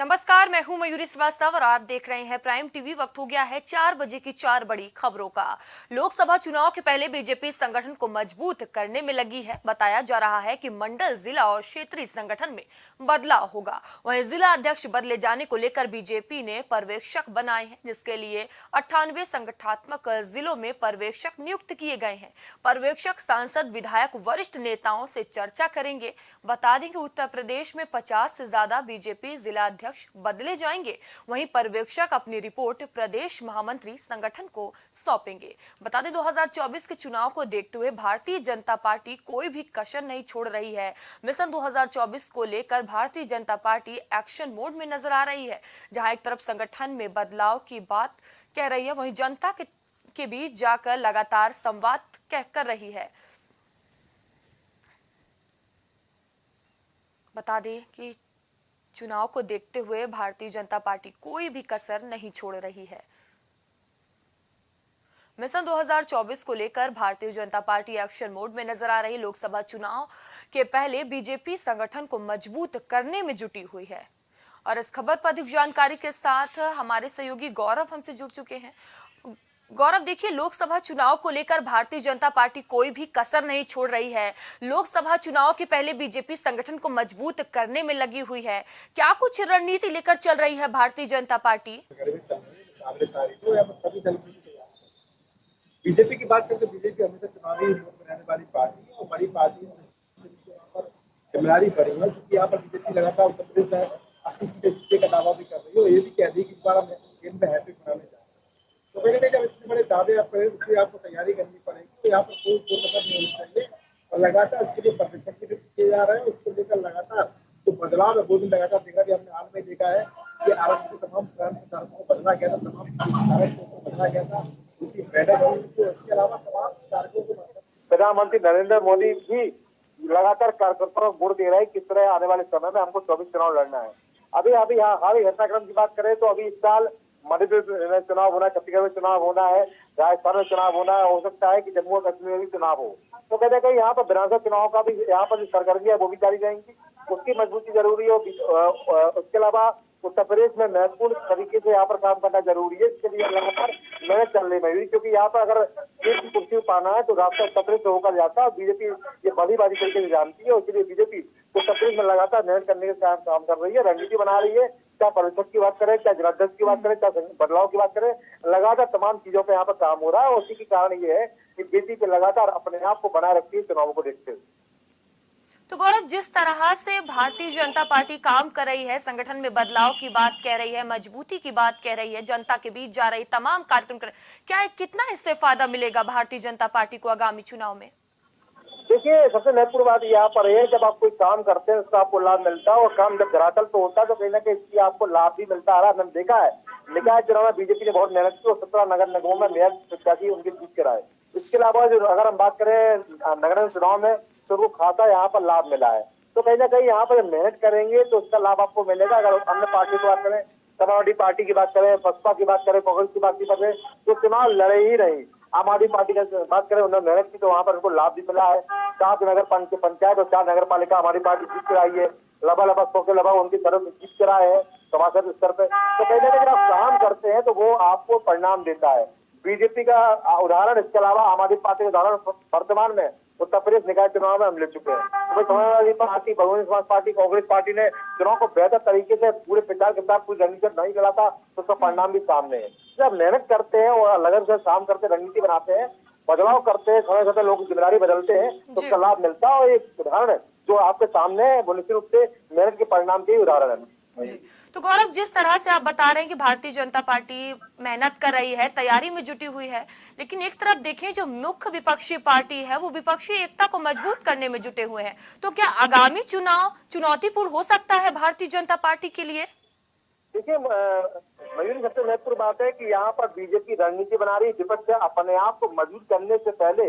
नमस्कार, मैं हूं मयूरी श्रीवास्तव और आप देख रहे हैं प्राइम टीवी। वक्त हो गया है 4 बजे की 4 बड़ी खबरों का। लोकसभा चुनाव के पहले बीजेपी संगठन को मजबूत करने में लगी है। बताया जा रहा है कि मंडल, जिला और क्षेत्रीय संगठन में बदलाव होगा। वहीं जिला अध्यक्ष बदले जाने को लेकर बीजेपी ने पर्यवेक्षक बनाए हैं, जिसके लिए 98 संगठनात्मक जिलों में पर्यवेक्षक नियुक्त किए गए हैं। पर्यवेक्षक सांसद, विधायक, वरिष्ठ नेताओं से चर्चा करेंगे। बता दें कि उत्तर प्रदेश में 50 से ज्यादा बीजेपी जिला अध्यक्ष बदले जाएंगे। वहीं पर्यवेक्षक अपनी रिपोर्ट प्रदेश महामंत्री संगठन को सौंपेंगे। बता दें 2024 के चुनाव को देखते हुए भारतीय जनता पार्टी कोई भी कसर नहीं छोड़ रही है। मिशन 2024 को लेकर Bharatiya Janata party action mode में नजर आ रही है। जहां एक तरफ संगठन में बदलाव की बात कह रही है, वहीं जनता के बीच जाकर लगातार संवाद कर रही है। बता दें कि चुनाव को देखते हुए भारतीय जनता पार्टी कोई भी कसर नहीं छोड़ रही है। मिशन 2024 को लेकर Bharatiya Janata party action mode में नजर आ रही। लोकसभा चुनाव के पहले बीजेपी संगठन को मजबूत करने में जुटी हुई है। और इस खबर पर अधिक जानकारी के साथ हमारे सहयोगी गौरव हमसे जुड़ चुके हैं। गौरव, देखिए, लोकसभा चुनाव को लेकर भारतीय जनता पार्टी कोई भी कसर नहीं छोड़ रही है। लोकसभा चुनाव के पहले बीजेपी संगठन को मजबूत करने में लगी हुई है। क्या कुछ रणनीति लेकर चल रही है भारतीय जनता पार्टी? बीजेपी की बात करें तो बीजेपी हमेशा चुनावी मोड में रहने वाली पार्टी है और बड़ी पार्टी पर जिम्मेदारी बड़ी है, क्योंकि यहाँ पर बीजेपी लगातार उत्तर प्रदेश में 80 सीटें जीतने का दावा भी कर रही है और ये भी कह रही है कि इस बार हम केंद्र में हैट्रिक बनाने जा रहे हैं। तो कहीं ना कहीं जब इतने बड़े दावे आप करें, उसकी आपको तैयारी करनी पड़ेगी। तो यहाँ पर कोई कसर नहीं होनी चाहिए और लगातार इसके लिए पर्यवेक्षक भी किए जा रहे हैं। उसको लेकर लगातार जो बदलाव है वो भी लगातार देखा भी हमने हाल में देखा है कि आरक्षण के तमाम प्रचारकों को बदला गया था, तमाम को बदला गया था। प्रधानमंत्री नरेंद्र मोदी भी लगातार कार्यकर्ताओं को वोट दे रहे हैं किस तरह आने वाले समय में हमको 24 चुनाव लड़ना है। अभी हाल घटनाक्रम की बात करें तो अभी इस साल मध्य प्रदेश में चुनाव होना है, छत्तीसगढ़ में चुनाव होना है, राजस्थान में चुनाव होना है, हो सकता है कि जम्मू और कश्मीर में भी चुनाव हो। तो कहते हैं कि यहाँ पर विधानसभा चुनाव का भी यहाँ पर जो सरगर्मी है वो भी जारी रहेंगी, उसकी मजबूती जरूरी है। उसके अलावा उत्तर प्रदेश में महत्वपूर्ण तरीके से यहाँ पर काम करना जरूरी है। इसके लिए लगातार मेहनत चल रही है, क्योंकि यहाँ पर अगर एक की कुर्सी पाना है तो रास्ता उत्तर प्रदेश से होकर जाता है। बीजेपी ये बड़ी तरीके से जानती है और इसलिए बीजेपी उत्तर प्रदेश में लगातार मेहनत करने का काम कर रही है, रणनीति बना रही है। क्या पर्यवेक्षक की बात करें, क्या जिलाध्यक्ष की बात करें, क्या बदलाव की बात करें, लगातार तमाम चीजों पर यहाँ पर काम हो रहा है। और उसी के कारण ये है कि बीजेपी लगातार अपने आप को बनाए रखती है चुनावों को देखते हुए। तो गौरव, जिस तरह से भारतीय जनता पार्टी काम कर रही है, संगठन में बदलाव की बात कह रही है, मजबूती की बात कह रही है, जनता के बीच जा रही, तमाम कार्यक्रम कर, क्या कितना इससे फायदा मिलेगा भारतीय जनता पार्टी को आगामी चुनाव में? देखिए, सबसे महत्वपूर्ण बात यहाँ पर है, जब आप कोई काम करते हैं उसका आपको लाभ मिलता है और काम जब धरातल पे होता है तो कहीं ना कहीं इसकी आपको लाभ भी मिलता आ रहा है। हमने देखा है निकाय चुनाव में बीजेपी ने बहुत मेहनत की और 17 नगर निगमों में मेयर प्रत्याशी उनके जीत कराए। इसके अलावा जो अगर हम बात करें नगर चुनाव में तो वो खाता यहाँ पर लाभ मिला है। तो कहीं ना कहीं यहाँ पर मेहनत करेंगे तो उसका लाभ आपको मिलेगा। अगर अन्य पार्टी की बात करें, समाजवादी पार्टी की बात करें, बसपा की बात करें, कांग्रेस की बात करें, तो चुनाव लड़े ही नहीं। आम आदमी पार्टी की बात करें, उन्होंने मेहनत की तो वहाँ पर उनको लाभ भी मिला है। 7 नगर पंचायत और 4 नगर पालिका हमारी पार्टी जीत कराई है। लगभग 100 के लगभग उनकी तरफ जीत कराए है सभासद स्तर पे। तो कहीं ना कहीं आप काम करते हैं तो वो आपको परिणाम देता है। बीजेपी का उदाहरण, इसके अलावा आम आदमी पार्टी का उदाहरण वर्तमान में उत्तर प्रदेश निकाय चुनाव में हम ले चुके हैं। तो Samajwadi party, Bahujan Samaj party, Congress party ने चुनाव को बेहतर तरीके से पूरे प्रचार के साथ पूरी रणनीति नहीं चला था, तो उसका परिणाम भी सामने है। जब मेहनत करते हैं और लगन से काम करते, रणनीति बनाते हैं, बदलाव करते हैं, समय समय लोग जिम्मेदारी बदलते हैं तो उसका लाभ मिलता है। और एक उदाहरण जो आपके सामने है वो निश्चित रूप से मेहनत के परिणाम के उदाहरण है। जी। तो गौरव, जिस तरह से आप बता रहे हैं कि भारतीय जनता पार्टी मेहनत कर रही है, तैयारी में जुटी हुई है, लेकिन एक तरफ देखें जो मुख्य विपक्षी पार्टी है वो विपक्षी एकता को मजबूत करने में जुटे हुए हैं। तो क्या आगामी चुनाव चुनौतीपूर्ण हो सकता है भारतीय जनता पार्टी के लिए? देखिए मयूरी, सबसे महत्वपूर्ण बात है कि यहाँ पर बीजेपी रणनीति बना रही है, विपक्ष अपने आप को मजबूत करने से पहले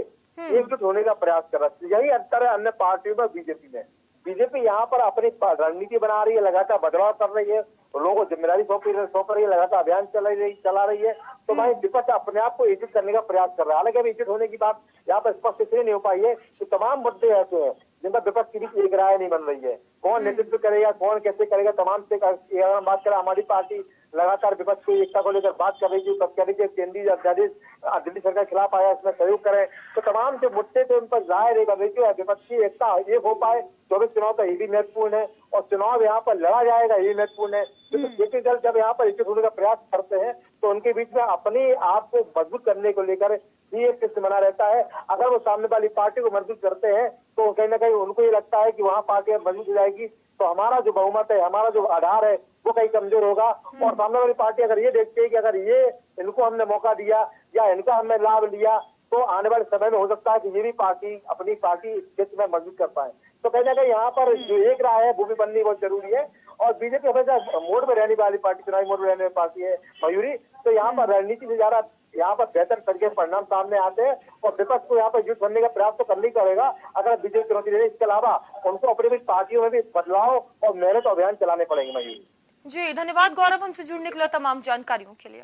एकजुट होने का प्रयास कर रहा है। यही अंतर है अन्य पार्टियों में बीजेपी में। बीजेपी यहाँ पर अपनी रणनीति बना रही है, लगातार बदलाव कर रही है, लोगों को जिम्मेदारी सौंप रही है, लगातार अभियान चला रही है। तो भाई विपक्ष अपने आप को एकजुट करने का प्रयास कर रहा है। हालांकि अभी एकजुट होने की बात यहाँ पर स्पष्ट इसलिए नहीं हो पाई है कि तमाम मुद्दे ऐसे हैं जिन पर विपक्ष की भी एक राय नहीं बन रही है। कौन नेतृत्व करेगा, कौन कैसे करेगा, तमाम से अगर हम बात करें, हमारी पार्टी लगातार विपक्ष की एकता को लेकर बात कर रही थी, कह रही थी केंद्रीय अध्यादेश दिल्ली सरकार के खिलाफ आया, इसमें सहयोग करें। तो तमाम जो मुद्दे थे उन पर राय नहीं बन रही थी। विपक्ष की एकता एक हो पाए, 24 चुनाव का ये भी महत्वपूर्ण है, और चुनाव यहाँ पर लड़ा जाएगा ये महत्वपूर्ण है। क्योंकि एक दल जब यहाँ पर एकजुट होने का प्रयास करते हैं तो उनके बीच में अपने आप को मजबूत करने को लेकर ही एक किस्त बना रहता है। अगर वो सामने वाली पार्टी को मजबूत करते हैं तो कहीं ना कहीं उनको ये लगता है कि वहाँ पार्टी मजबूत हो जाएगी, तो हमारा जो बहुमत है, हमारा जो आधार है वो कहीं कमजोर होगा। और सामने वाली पार्टी अगर ये देखती है कि अगर ये इनको हमने मौका दिया या इनका हमने लाभ लिया तो आने वाले समय में हो सकता है कि ये भी पार्टी अपनी पार्टी क्षेत्र में मजबूत कर पाए। तो कहीं ना कहीं यहाँ पर जो एक राय है वो भी बननी बहुत जरूरी है। और बीजेपी हमेशा मोड में रहने वाली पार्टी, चुनावी मोड में रहने वाली पार्टी है मयूरी। तो यहाँ पर रणनीति से ज्यादा यहाँ पर बेहतर तरीके से परिणाम सामने आते हैं, और विपक्ष को यहाँ पर युद्ध करने का प्रयास तो करना ही करेगा अगर बीजेपी चुनौती दे। इसके अलावा उनको अपनी पार्टियों में भी बदलाव और मेहनत अभियान चलाने पड़ेंगे मयूरी। जी धन्यवाद गौरव, हमसे जुड़ने के लिए, तमाम जानकारियों के लिए।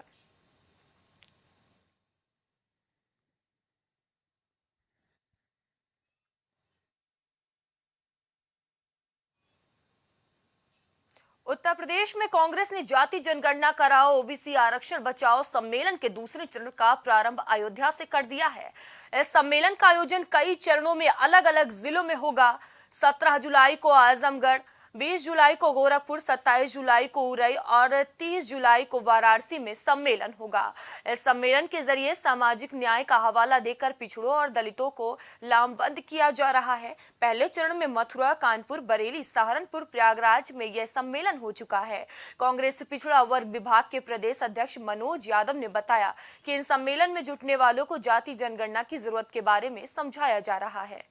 उत्तर प्रदेश में कांग्रेस ने जाति जनगणना कराओ ओबीसी आरक्षण बचाओ सम्मेलन के दूसरे चरण का प्रारंभ अयोध्या से कर दिया है। इस सम्मेलन का आयोजन कई चरणों में अलग अलग जिलों में होगा। 17 जुलाई को आजमगढ़, 20 जुलाई को गोरखपुर, 27 जुलाई को उरई और 30 जुलाई को वाराणसी में सम्मेलन होगा। इस सम्मेलन के जरिए सामाजिक न्याय का हवाला देकर पिछड़ों और दलितों को लामबंद किया जा रहा है। पहले चरण में मथुरा, कानपुर, बरेली, सहारनपुर, प्रयागराज में यह सम्मेलन हो चुका है। कांग्रेस पिछड़ा वर्ग विभाग के प्रदेश अध्यक्ष मनोज यादव ने बताया कि इन सम्मेलन में जुटने वालों को जाति जनगणना की जरूरत के बारे में समझाया जा रहा है।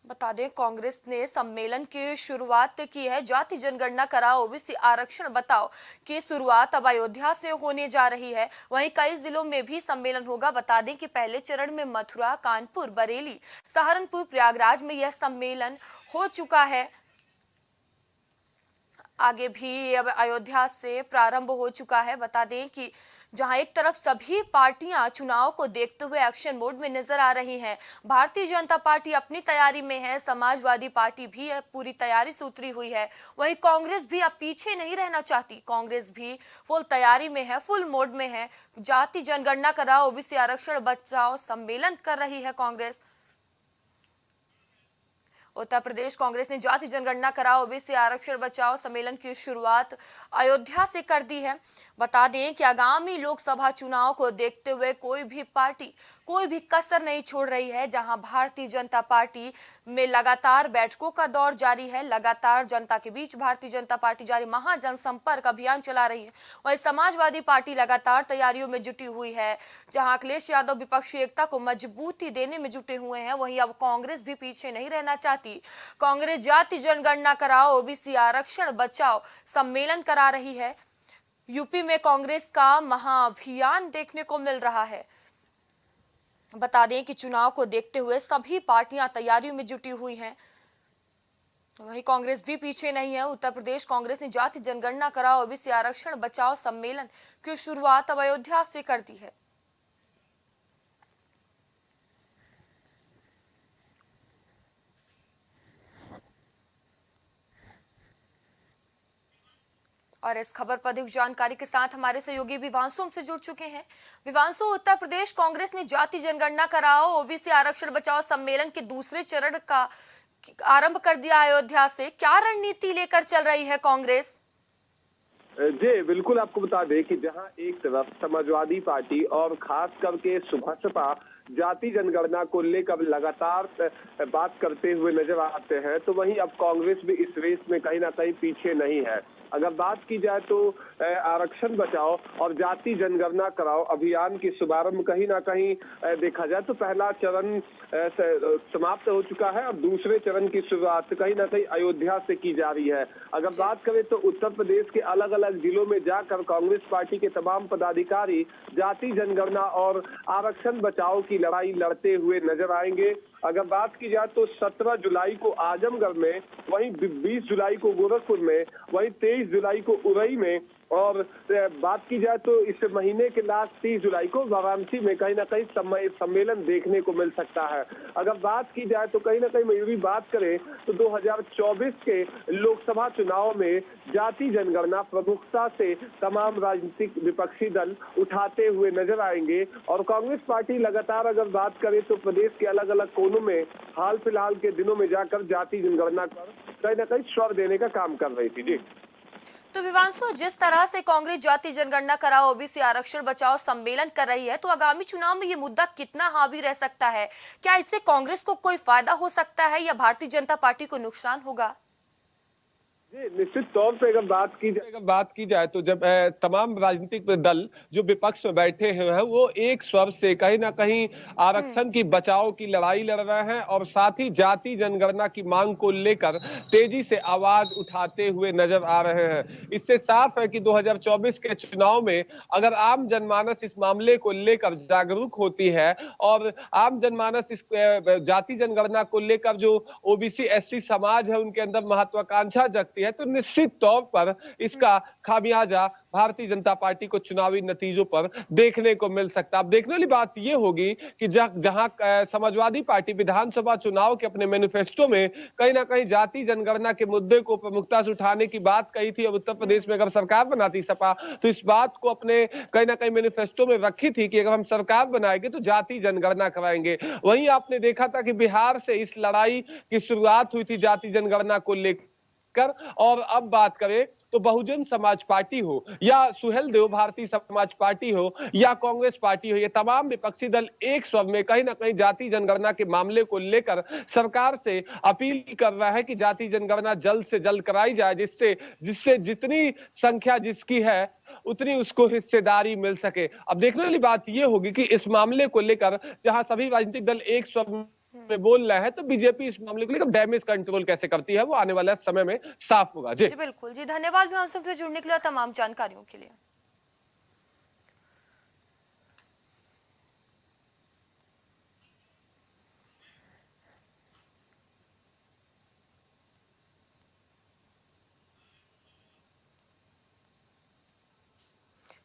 बता दें, कांग्रेस ने सम्मेलन की शुरुआत की है। जाति जनगणना कराओ ओबीसी आरक्षण बताओ की शुरुआत अब अयोध्या से होने जा रही है। वहीं कई जिलों में भी सम्मेलन होगा। बता दें कि पहले चरण में मथुरा, कानपुर, बरेली, सहारनपुर, प्रयागराज में यह सम्मेलन हो चुका है। आगे भी अब अयोध्या से प्रारंभ हो चुका है। बता दें कि जहां एक तरफ सभी पार्टियां चुनाव को देखते हुए एक्शन मोड में नजर आ रही हैं, भारतीय जनता पार्टी अपनी तैयारी में है, समाजवादी पार्टी भी पूरी तैयारी से उतरी हुई है, वहीं कांग्रेस भी अब पीछे नहीं रहना चाहती। कांग्रेस भी फुल तैयारी में है, फुल मोड में है। जाति जनगणना कराओ ओबीसी आरक्षण बचाओ सम्मेलन कर रही है कांग्रेस। उत्तर प्रदेश कांग्रेस ने जाति जनगणना कराओ ओबीसी आरक्षण बचाओ सम्मेलन की शुरुआत अयोध्या से कर दी है। बता दें कि आगामी लोकसभा चुनाव को देखते हुए कोई भी पार्टी कोई भी कसर नहीं छोड़ रही है। जहां भारतीय जनता पार्टी में लगातार बैठकों का दौर जारी है, लगातार जनता के बीच भारतीय जनता पार्टी जारी महाजनसंपर्क अभियान चला रही है, वहीं समाजवादी पार्टी लगातार तैयारियों में जुटी हुई है। जहां अखिलेश यादव विपक्षी एकता को मजबूती देने में जुटे हुए हैं, वहीं अब कांग्रेस भी पीछे नहीं रहना चाहती। कांग्रेस जाति जनगणना कराओ ओबीसी आरक्षण बचाओ सम्मेलन करा रही है। यूपी में कांग्रेस का महाअभियान देखने को मिल रहा है। बता दें कि चुनाव को देखते हुए सभी पार्टियां तैयारियों में जुटी हुई हैं, वहीं कांग्रेस भी पीछे नहीं है। उत्तर प्रदेश कांग्रेस ने जाति जनगणना कराओ ओबीसी आरक्षण बचाओ सम्मेलन की शुरुआत अब अयोध्या से कर दी है। और इस खबर पर अधिक जानकारी के साथ हमारे सहयोगी विवांशु हमसे जुड़ चुके हैं। विवांशु, उत्तर प्रदेश कांग्रेस ने जाति जनगणना कराओ ओबीसी आरक्षण बचाओ सम्मेलन के दूसरे चरण का आरंभ कर दिया अयोध्या से। क्या रणनीति लेकर चल रही है कांग्रेस? जी बिल्कुल, आपको बता दें कि जहां एक तरफ समाजवादी पार्टी और खास करके भाजपा जाति जनगणना को लेकर लगातार बात करते हुए नजर आते हैं, तो वहीं अब कांग्रेस भी इस रेस में कहीं ना कहीं पीछे नहीं है। अगर बात की जाए तो आरक्षण बचाओ और जाति जनगणना कराओ अभियान की शुभारंभ कहीं ना कहीं देखा जाए तो पहला चरण समाप्त हो चुका है और दूसरे चरण की शुरुआत कहीं ना कहीं अयोध्या से की जा रही है। अगर बात करें तो उत्तर प्रदेश के अलग अलग जिलों में जाकर कांग्रेस पार्टी के तमाम पदाधिकारी जाति जनगणना और आरक्षण बचाओ की लड़ाई लड़ते हुए नजर आएंगे। अगर बात की जाए तो 17 जुलाई को आजमगढ़ में, वहीं 20 जुलाई को गोरखपुर में, वहीं 23 जुलाई को उरई में और बात की जाए तो इस महीने के लास्ट 30 जुलाई को वाराणसी में कहीं ना कहीं सम्मेलन देखने को मिल सकता है। अगर बात की जाए तो कहीं ना कहीं मयूरी बात करें तो 2024 के लोकसभा चुनाव में जाति जनगणना प्रमुखता से तमाम राजनीतिक विपक्षी दल उठाते हुए नजर आएंगे। और कांग्रेस पार्टी लगातार अगर बात करें तो प्रदेश के अलग अलग कोनों में हाल फिलहाल के दिनों में जाकर जाति जनगणना कर कहीं ना कहीं स्वर देने का काम कर रही थी। जी तो विवांशु, जिस तरह से कांग्रेस जाति जनगणना कराओ ओबीसी आरक्षण बचाओ सम्मेलन कर रही है, तो आगामी चुनाव में ये मुद्दा कितना हावी रह सकता है? क्या इससे कांग्रेस को कोई फायदा हो सकता है या भारतीय जनता पार्टी को नुकसान होगा? जी, निश्चित तौर पे अगर बात की जाए तो जब तमाम राजनीतिक दल जो विपक्ष में बैठे हुए हैं वो एक स्वर से कहीं ना कहीं आरक्षण की बचाव की लड़ाई लड़ रहे हैं और साथ ही जाति जनगणना की मांग को लेकर तेजी से आवाज उठाते हुए नजर आ रहे हैं। इससे साफ है कि 2024 के चुनाव में अगर आम जनमानस इस मामले को लेकर जागरूक होती है और आम जनमानस इस जाति जनगणना को लेकर जो ओबीसी एससी समाज है उनके अंदर महत्वाकांक्षा जगती है, तो निश्चित तौर पर इसका खामियाजा भारतीय जनता पार्टी को चुनावी नतीजों पर देखने को मिल सकता है। अब देखने वाली बात यह होगी कि जहां समाजवादी पार्टी विधानसभा चुनाव के अपने मैनिफेस्टो में कहीं ना कहीं जाति जनगणना के मुद्दे को प्रमुखता से उठाने की बात कही थी और उत्तर प्रदेश में अगर सरकार बनाती सपा तो इस बात को अपने कहीं ना कहीं मैनिफेस्टो में रखी थी कि अगर हम सरकार बनाएंगे तो जाति जनगणना कराएंगे। वहीं आपने देखा था कि बिहार से इस लड़ाई की शुरुआत हुई थी जाति जनगणना को लेकर। और अब बात करें तो बहुजन समाज पार्टी हो या सुहेल देव भारतीय समाज पार्टी हो या कांग्रेस पार्टी हो, ये तमाम विपक्षी दल एक स्वर में कहीं ना कहीं जाति जनगणना के मामले को लेकर सरकार से अपील कर रहा है कि जाति जनगणना जल्द से जल्द कराई जाए, जिससे जितनी संख्या जिसकी है उतनी उसको हिस्सेदारी मिल सके। अब देखने वाली बात यह होगी कि इस मामले को लेकर जहां सभी राजनीतिक दल एक स्वर में बोल रहा है तो बीजेपी इस मामले को लेकर डैमेज कंट्रोल कैसे करती है वो आने वाले समय में साफ होगा। जी बिल्कुल जी, धन्यवाद विवांशु से जुड़ने के लिए, तमाम जानकारियों के लिए।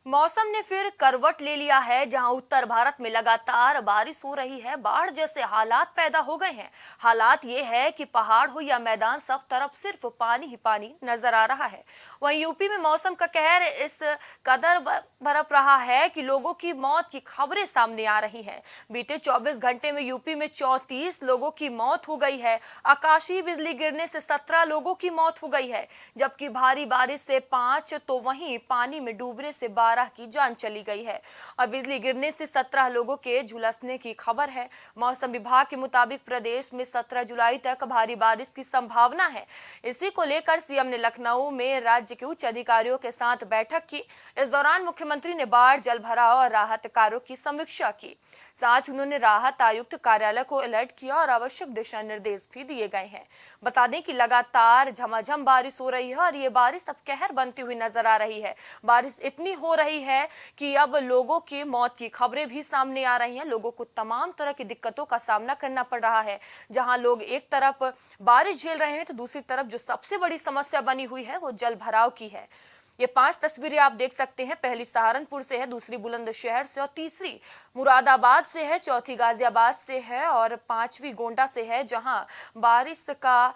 मौसम ने फिर करवट ले लिया है। जहां उत्तर भारत में लगातार बारिश हो रही है, बाढ़ जैसे हालात पैदा हो गए हैं। हालात ये है कि पहाड़ हो या मैदान, सब तरफ सिर्फ पानी ही पानी नजर आ रहा है। वहीं यूपी में मौसम का कहर इस कदर बरप रहा है कि लोगों की मौत की खबरें सामने आ रही हैं। बीते 24 घंटे में यूपी में 34 लोगों की मौत हो गई है। आकाशीय बिजली गिरने से 17 लोगों की मौत हो गई है, जबकि भारी बारिश से 5, तो वहीं पानी में डूबने से 12 की जान चली गई है और बिजली गिरने से 17 लोगों के झुलसने की खबर है। मौसम विभाग के मुताबिक प्रदेश में 17 जुलाई तक भारी बारिश की संभावना है। इसी को लेकर सीएम ने लखनऊ में राज्य के उच्च अधिकारियों के साथ बैठक की। इस दौरान मुख्यमंत्री ने बाढ़, जल भराव और राहत कार्यों की समीक्षा की। साथ उन्होंने राहत आयुक्त कार्यालय को अलर्ट किया और आवश्यक दिशा निर्देश भी दिए गए हैं। बता दें कि लगातार झमाझम बारिश हो रही है और ये बारिश अब कहर बनती हुई नजर आ रही है। बारिश इतनी हो रही है कि अब लोगों की मौत की खबरें भी सामने आ रही हैं। लोगों को तमाम तरह की दिक्कतों का सामना करना पड़ रहा है। जहां लोग एक तरफ बारिश झेल रहे हैं तो दूसरी तरफ जो सबसे बड़ी समस्या बनी हुई है वो जल भराव की है। ये 5 तस्वीरें आप देख सकते हैं। पहली सहारनपुर से है, दूसरी बुलंदशहर से और तीसरी मुरादाबाद से है, चौथी गाजियाबाद से है और 5वीं गोंडा से है, जहां बारिश का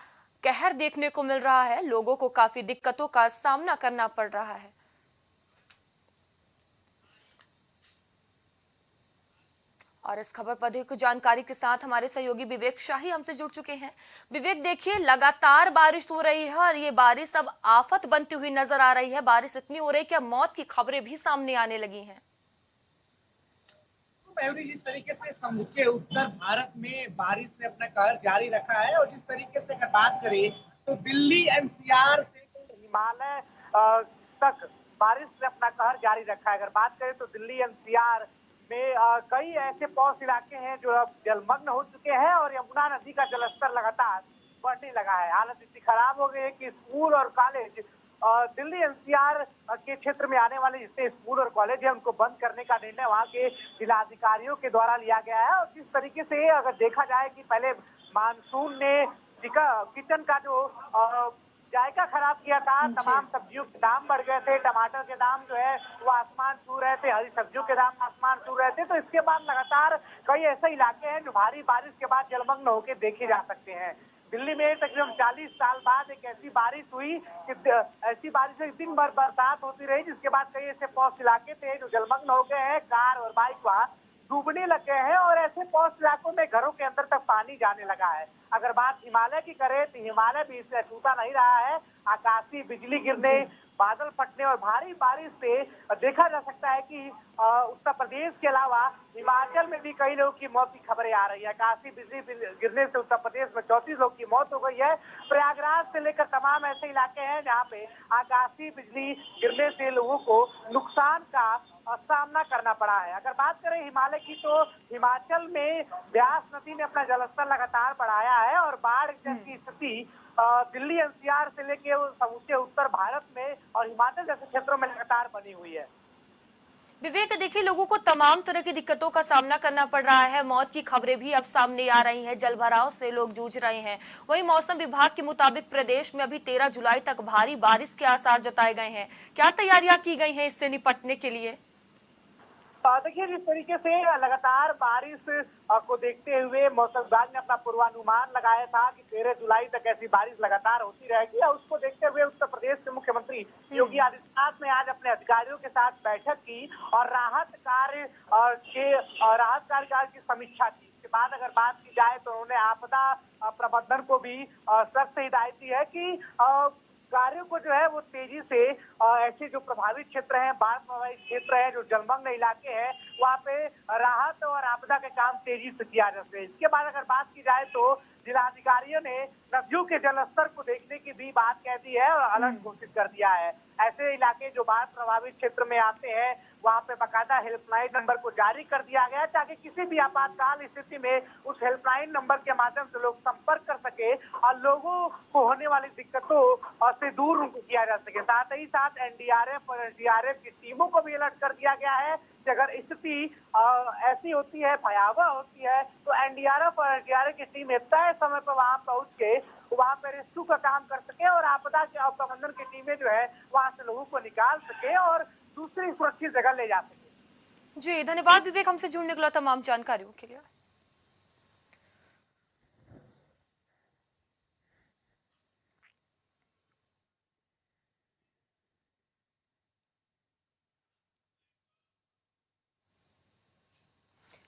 कहर देखने को मिल रहा है। लोगों को काफी दिक्कतों का सामना करना पड़ रहा है। और इस खबर पर अधिक जानकारी के साथ हमारे सहयोगी विवेक शाही हमसे जुड़ चुके हैं। विवेक, देखिए लगातार बारिश हो रही है और ये बारिश अब आफत बनती हुई नजर आ रही है। बारिश इतनी हो रही है कि अब मौत की खबरें भी सामने आने लगी हैं। मयूरी, जिस तरीके से समूचे उत्तर भारत में बारिश ने अपना कहर जारी रखा है और जिस तरीके से अगर बात करें तो दिल्ली एनसीआर से हिमालय तक बारिश ने अपना कहर जारी रखा है। अगर बात करें तो दिल्ली एनसीआर में कई ऐसे पौष इलाके हैं जो अब जलमग्न हो चुके हैं और यमुना नदी का जलस्तर लगातार बढ़ने लगा है। हालत इतनी खराब हो गई है कि स्कूल और कॉलेज दिल्ली एनसीआर के क्षेत्र में आने वाले जितने स्कूल और कॉलेज है उनको बंद करने का निर्णय वहाँ के जिलाधिकारियों के द्वारा लिया गया है। और जिस तरीके से अगर देखा जाए कि पहले मानसून ने किचन का जो जायका खराब किया था। तमाम सब्जियों के दाम बढ़ गए थे, टमाटर के दाम जो है वो आसमान छू रहे थे, हरी सब्जियों के दाम आसमान छू रहे थे। तो इसके बाद लगातार कई ऐसे इलाके हैं जो भारी बारिश के बाद जलमग्न होकर देखे जा सकते हैं। दिल्ली में तकरीबन 40 साल बाद एक ऐसी बारिश हुई कि ऐसी बारिश में दिन भर बरसात होती रही, जिसके बाद कई ऐसे पॉश इलाके थे जो जलमग्न हो गए हैं। कार और बाइक वहां डूबने लग गए हैं और ऐसे पॉश इलाकों में घरों के अंदर तक पानी जाने लगा है। अगर बात हिमालय की करें तो हिमालय भी इससे छूटा नहीं रहा है। आकाशीय बिजली गिरने, बादल फटने और भारी बारिश से देखा जा सकता है कि उत्तर प्रदेश के अलावा हिमाचल में भी कई लोगों की मौत की खबरें आ रही है। आकाशीय बिजली गिरने से उत्तर प्रदेश में 34 लोगों की मौत हो गई है। प्रयागराज से लेकर तमाम ऐसे इलाके हैं जहाँ पे आकाशीय बिजली गिरने से लोगों को नुकसान का सामना करना पड़ा है। अगर बात करें हिमालय की तो हिमाचल में ब्यास नदी ने अपना जलस्तर लगातार बढ़ाया है और बाढ़ जैसी स्थिति दिल्ली एनसीआर से लेके समूचे उत्तर भारत में और हिमाचल जैसे क्षेत्रों में लगातार बनी हुई है। विवेक, देखिए लोगों को तमाम तरह की दिक्कतों का सामना करना पड़ रहा है। मौत की खबरें भी अब सामने आ रही हैं, जलभराव से लोग जूझ रहे हैं। वहीं मौसम विभाग के मुताबिक प्रदेश में अभी 13 जुलाई तक भारी बारिश के आसार जताए गए हैं। क्या तैयारियां की गई हैं इससे निपटने के लिए? देखिए, जिस तरीके से लगातार बारिश को देखते हुए मौसम विभाग ने अपना पूर्वानुमान लगाया था कि 13 जुलाई तक ऐसी बारिश लगातार होती रहेगी और उसको देखते हुए उत्तर प्रदेश के मुख्यमंत्री योगी आदित्यनाथ ने आज अपने अधिकारियों के साथ बैठक की और राहत कार्य की समीक्षा की। इसके बाद अगर बात की जाए तो उन्होंने आपदा प्रबंधन को भी सख्त हिदायत दी है कि कार्यों को जो है वो तेजी से ऐसे जो प्रभावित क्षेत्र हैं, बाढ़ प्रभावित क्षेत्र है, जो जलमग्न इलाके हैं, वहाँ पे राहत और आपदा के काम तेजी से किया जा सके। इसके बाद अगर बात की जाए तो जिलाधिकारियों ने नदियों के जलस्तर को देखने की भी बात कह दी है और अलर्ट घोषित कर दिया है। ऐसे इलाके जो बाढ़ प्रभावित क्षेत्र में आते हैं वहाँ पे बाकायदा हेल्पलाइन नंबर को जारी कर दिया गया ताकि किसी भी आपातकाल स्थिति में उस हेल्पलाइन नंबर के माध्यम से लोग संपर्क कर सके और लोगों को होने वाली दिक्कतों से दूर उनको किया जा सके। साथ ही साथ एनडीआरएफ और एसडीआरएफ की टीमों को भी अलर्ट कर दिया गया है कि अगर स्थिति ऐसी होती है, भयावह होती है, तो एनडीआरएफ और एसडीआरएफ की टीम तय समय पर वहां पहुंच के वहां पर रेस्क्यू का काम कर सके और आपदा के प्रबंधन की टीमें जो है वहां से लोगों को निकाल सके और दूसरी सुरक्षित जगह ले जा सके। जी धन्यवाद विवेक, हमसे जुड़ने के लिए तमाम जानकारियों के लिए।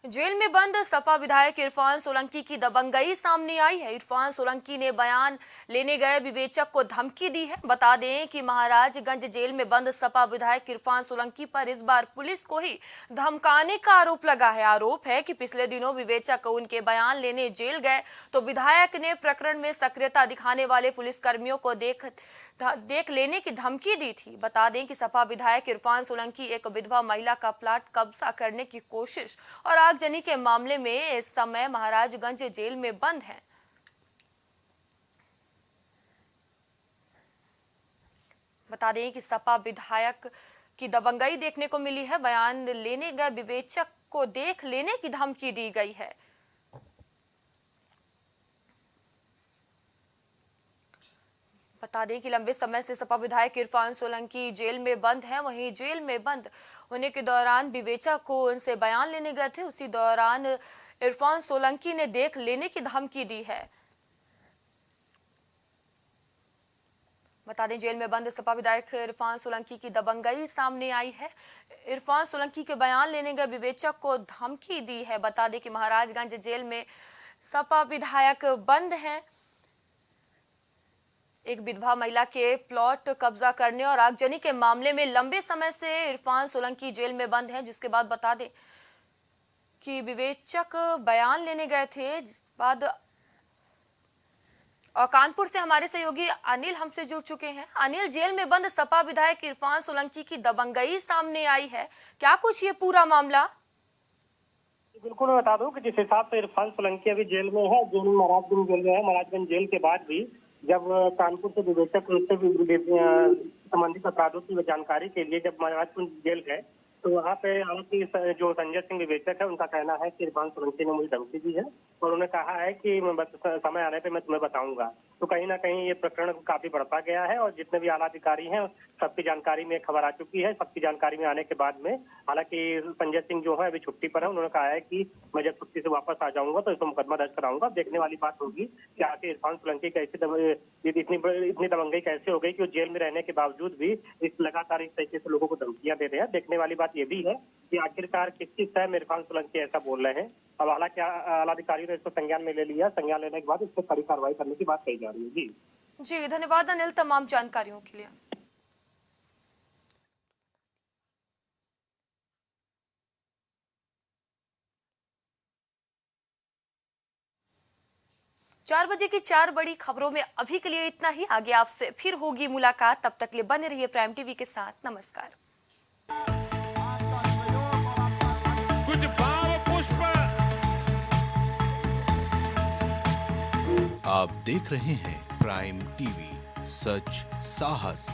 जेल में बंद सपा विधायक इरफान सोलंकी की दबंगई सामने आई है। इरफान सोलंकी ने बयान लेने गए विवेचक को धमकी दी है। बता दें कि महाराजगंज जेल में बंद सपा विधायक इरफान सोलंकी पर इस बार पुलिस को ही धमकाने का आरोप लगा है। आरोप है कि पिछले दिनों विवेचक उनके बयान लेने जेल गए तो विधायक ने प्रकरण में सक्रियता दिखाने वाले पुलिसकर्मियों को देख लेने की धमकी दी थी। बता दें कि सपा विधायक इरफान सोलंकी एक विधवा महिला का प्लाट कब्जा करने की कोशिश और आगजनी के मामले में इस समय महाराजगंज जेल में बंद हैं। बता दें कि सपा विधायक की दबंगई देखने को मिली है। बयान लेने गए विवेचक को देख लेने की धमकी दी गई है। बता दें कि लंबे समय से सपा विधायक इरफान सोलंकी जेल में बंद हैं। वहीं जेल में बंद होने के दौरान विवेचक को उनसे बयान लेने गए थे, उसी दौरान इरफान सोलंकी ने देख लेने की धमकी दी है। बता दें जेल में बंद सपा विधायक इरफान सोलंकी की दबंगई सामने आई है। इरफान सोलंकी के बयान लेने गए विवेचक को धमकी दी है। बता दें कि महाराजगंज जेल में सपा विधायक बंद हैं। एक विधवा महिला के प्लॉट कब्जा करने और आगजनी के मामले में लंबे समय से इरफान सोलंकी जेल में बंद हैं। जिसके बाद बता दें कि विवेचक बयान लेने गए थे। जिस बाद और कानपुर से हमारे सहयोगी अनिल हमसे जुड़ चुके हैं। अनिल, जेल में बंद सपा विधायक इरफान सोलंकी की दबंगई सामने आई है, क्या कुछ ये पूरा मामला? बिल्कुल, मैं बता दूं कि जिस हिसाब से इरफान सोलंकी अभी जेल में है, जेल में महाराजगंज जेल में है, महाराजगंज जेल के बाद भी जब कानपुर से विवेचक उससे संबंधित अपराधों की जानकारी के लिए जब महाराजगंज जेल गए तो वहाँ पे आरोपी जो संजय सिंह विवेचक है, उनका कहना है कि इरफान सोलंकी ने मुझे धमकी दी है और उन्होंने कहा है कि समय आने पे मैं तुम्हें बताऊंगा। तो कहीं ना कहीं ये प्रकरण काफी बढ़ता गया है और जितने भी आला अधिकारी हैं सबकी जानकारी में खबर आ चुकी है। सबकी जानकारी में आने के बाद में हालांकि संजय सिंह जो है अभी छुट्टी पर है, उन्होंने कहा है कि मैं जब छुट्टी से वापस आ जाऊंगा तो इसको मुकदमा दर्ज कराऊंगा। देखने वाली बात होगी कि आखिर इरफान सोलंकी कैसे इतनी दबंगई कैसे हो गई कि वो जेल में रहने के बावजूद भी इस लगातार इस तरीके से लोगों को धमकियां दे रहे हैं। देखने वाली बात ये भी है कि आखिरकार किस तय में इरफान सोलंकी ऐसा बोल रहे हैं। अब हालांकि आला अधिकारियों ने इसको संज्ञान में ले लिया। संज्ञान लेने के बाद इस पर कड़ी कार्रवाई करने की बात कही जा रही है। जी धन्यवाद अनिल तमाम जानकारियों के लिए। 4 बजे की 4 बड़ी खबरों में अभी के लिए इतना ही। आगे आपसे फिर होगी मुलाकात, तब तक के लिए बने रहिए प्राइम टीवी के साथ। नमस्कार। कुछ भाव पुष्प। आप देख रहे हैं प्राइम टीवी, सच साहस